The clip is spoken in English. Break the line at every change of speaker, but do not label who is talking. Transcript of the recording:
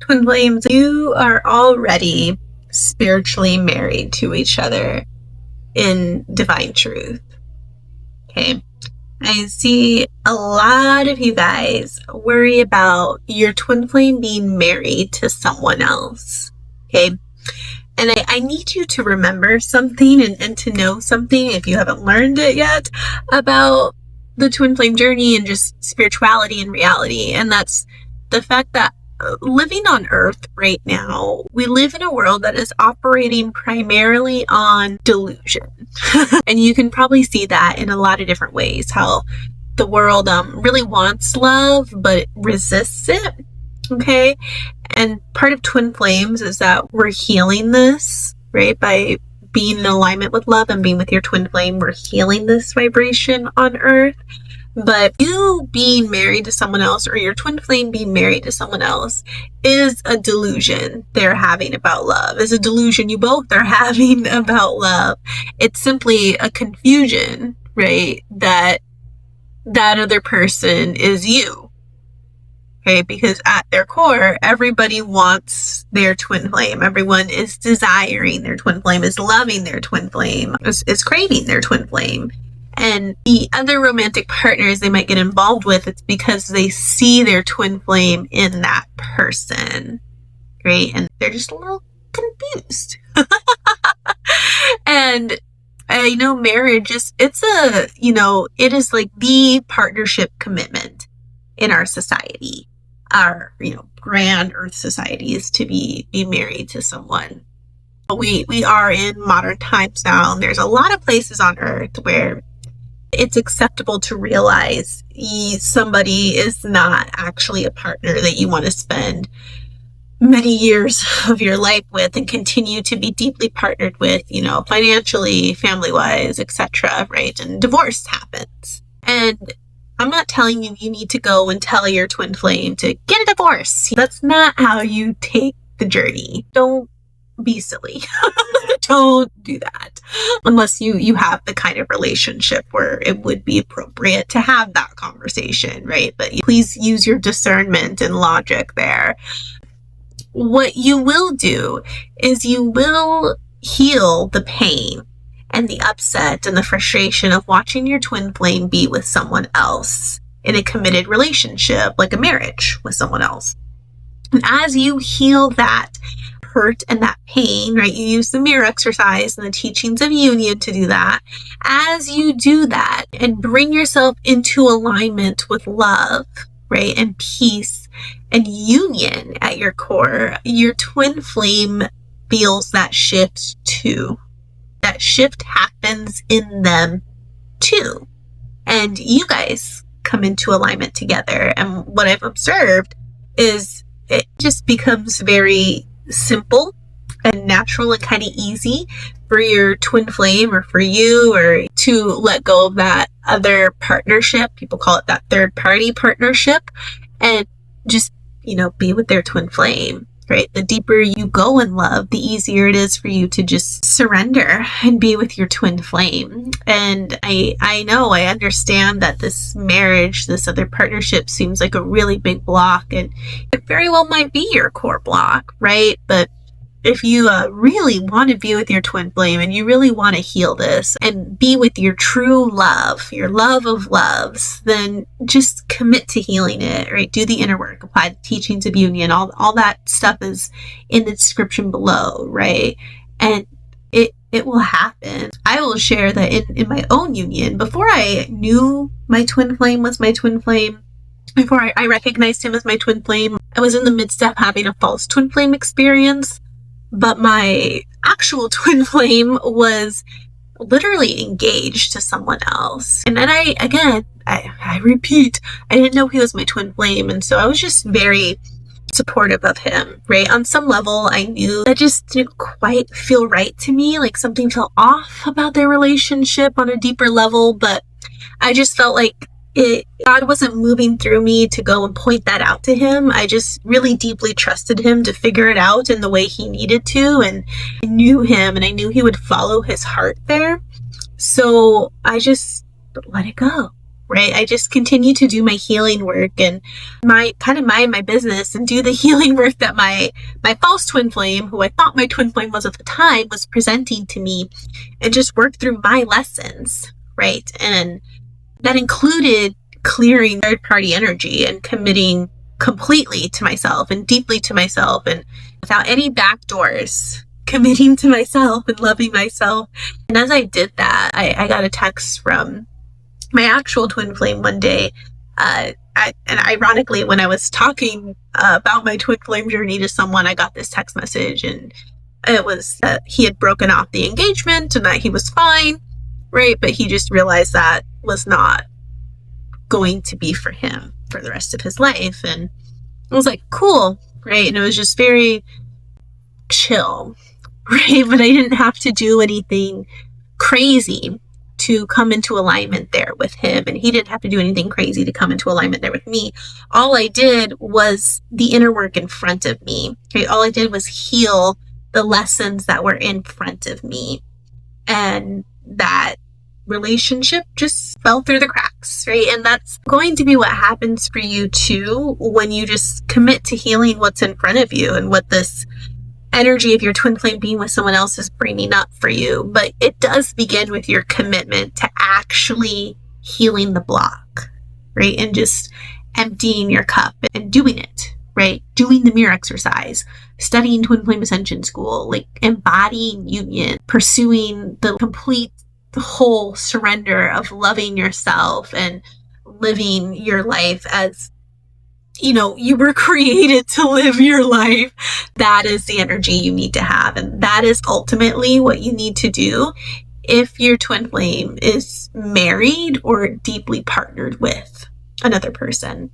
Twin flames, you are already spiritually married to each other in divine truth. Okay. I see a lot of you guys worry about your twin flame being married to someone else. Okay. And I need you to remember something and to know something, if you haven't learned it yet, about the twin flame journey and just spirituality and reality. And that's the fact that living on Earth right now, we live in a world that is operating primarily on delusion. And you can probably see that in a lot of different ways, how the world really wants love, but resists it. Okay. And part of twin flames is that we're healing this, right? By being in alignment with love and being with your twin flame, we're healing this vibration on Earth. But you being married to someone else, or your twin flame being married to someone else, is a delusion they're having about love. Is a delusion you both are having about love. It's simply a confusion, right? That other person is you. Okay, because at their core, everybody wants their twin flame. Everyone is desiring their twin flame, is loving their twin flame, is craving their twin flame. And the other romantic partners they might get involved with, it's because they see their twin flame in that person, right? And they're just a little confused. And I know marriage is, it is like the partnership commitment in our society. Our, grand Earth society is to be married to someone. But we are in modern times now, and there's a lot of places on Earth where it's acceptable to realize somebody is not actually a partner that you want to spend many years of your life with and continue to be deeply partnered with, financially, family-wise, etc., right? And divorce happens. And I'm not telling you need to go and tell your twin flame to get a divorce. That's not how you take the journey. Don't be silly. Don't do that. Unless you have the kind of relationship where it would be appropriate to have that conversation, right? But please use your discernment and logic there. What you will do is you will heal the pain and the upset and the frustration of watching your twin flame be with someone else in a committed relationship, like a marriage with someone else. And as you heal that hurt and that pain, right? You use the mirror exercise and the teachings of union to do that. As you do that and bring yourself into alignment with love, right? And peace and union at your core, your twin flame feels that shift too. That shift happens in them too. And you guys come into alignment together. And what I've observed is it just becomes very simple and natural and kind of easy for your twin flame or for you or to let go of that other partnership. People call it that third party partnership, and just, be with their twin flame, right? The deeper you go in love, the easier it is for you to just surrender and be with your twin flame. And I understand that this marriage, this other partnership seems like a really big block, and it very well might be your core block, right? But if you really want to be with your twin flame and you really want to heal this and be with your true love, your love of loves, then just commit to healing it, right? Do the inner work, apply the teachings of union. All that stuff is in the description below, right? And it will happen. I will share that in my own union, before I knew my twin flame was my twin flame, before I recognized him as my twin flame, I was in the midst of having a false twin flame experience. But my actual twin flame was literally engaged to someone else. And then I repeat, I didn't know he was my twin flame. And so I was just very supportive of him, right? On some level, I knew that just didn't quite feel right to me. Like something felt off about their relationship on a deeper level. But I just felt like God wasn't moving through me to go and point that out to him. I just really deeply trusted him to figure it out in the way he needed to. And I knew him and I knew he would follow his heart there. So I just let it go. right? I just continue to do my healing work and my kind of mind my business and do the healing work that my false twin flame, who I thought my twin flame was at the time, was presenting to me, and just work through my lessons, right? And that included clearing third party energy and committing completely to myself and deeply to myself and without any back doors, committing to myself and loving myself. And as I did that, I got a text from my actual twin flame one day. And ironically, when I was talking about my twin flame journey to someone, I got this text message, and it was that he had broken off the engagement and that he was fine, right? But he just realized that was not going to be for him for the rest of his life. And I was like, cool, right? And it was just very chill, right? But I didn't have to do anything crazy to come into alignment there with him, and he didn't have to do anything crazy to come into alignment there with me. All I did was the inner work in front of me, right? All I did was heal the lessons that were in front of me, and that relationship just fell through the cracks, right? And that's going to be what happens for you too when you just commit to healing what's in front of you and what this energy of your twin flame being with someone else is bringing up for you. But it does begin with your commitment to actually healing the block, right? And just emptying your cup and doing it, right? Doing the mirror exercise, studying twin flame ascension school, like embodying union, pursuing the complete whole surrender of loving yourself and living your life as you were created to live your life. That is the energy you need to have. And that is ultimately what you need to do if your twin flame is married or deeply partnered with another person.